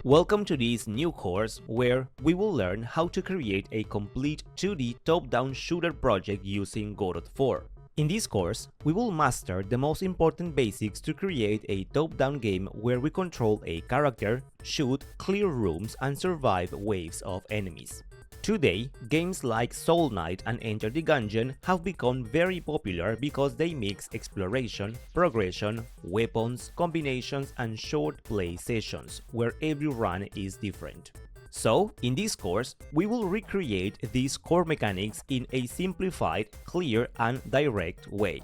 Welcome to this new course where we will learn how to create a complete 2D top-down shooter project using Godot 4. In this course, we will master the most important basics to create a top-down game where we control a character, shoot, clear rooms, and survive waves of enemies. Today, games like Soul Knight and Enter the Gungeon have become very popular because they mix exploration, progression, weapons, combinations, and short play sessions, where every run is different. So, in this course, we will recreate these core mechanics in a simplified, clear, and direct way.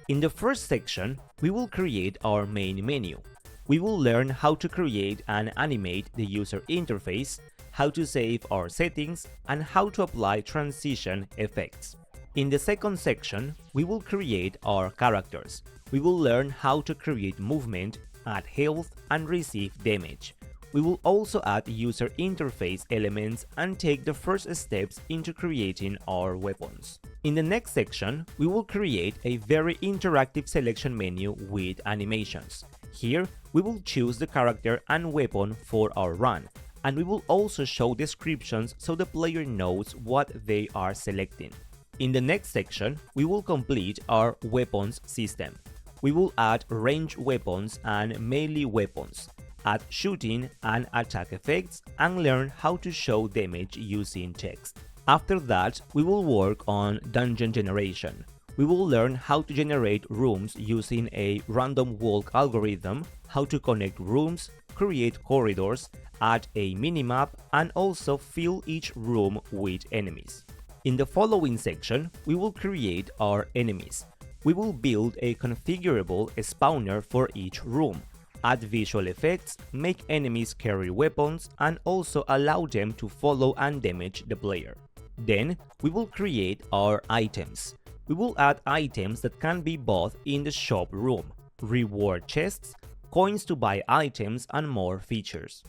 In the first section, we will create our main menu. We will learn how to create and animate the user interface, how to save our settings, and how to apply transition effects. In the second section, we will create our characters. We will learn how to create movement, add health, and receive damage. We will also add user interface elements and take the first steps into creating our weapons. In the next section, we will create a very interactive selection menu with animations. Here, we will choose the character and weapon for our run, and we will also show descriptions so the player knows what they are selecting. In the next section, we will complete our weapons system. We will add ranged weapons and melee weapons, add shooting and attack effects, and learn how to show damage using text. After that, we will work on dungeon generation. We will learn how to generate rooms using a random walk algorithm, how to connect rooms, create corridors, add a minimap, and also fill each room with enemies. In the following section, we will create our enemies. We will build a configurable spawner for each room, add visual effects, make enemies carry weapons, and also allow them to follow and damage the player. Then, we will create our items. We will add items that can be bought in the shop room, reward chests, coins to buy items, and more features.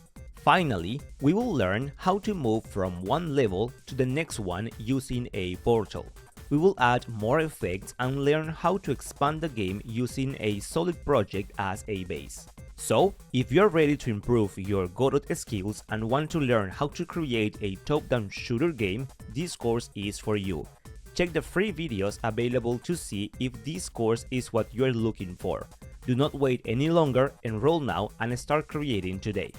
Finally, we will learn how to move from one level to the next one using a portal. We will add more effects and learn how to expand the game using a solid project as a base. So, if you're ready to improve your Godot skills and want to learn how to create a top-down shooter game, this course is for you. Check the free videos available to see if this course is what you're looking for. Do not wait any longer, enroll now and start creating today.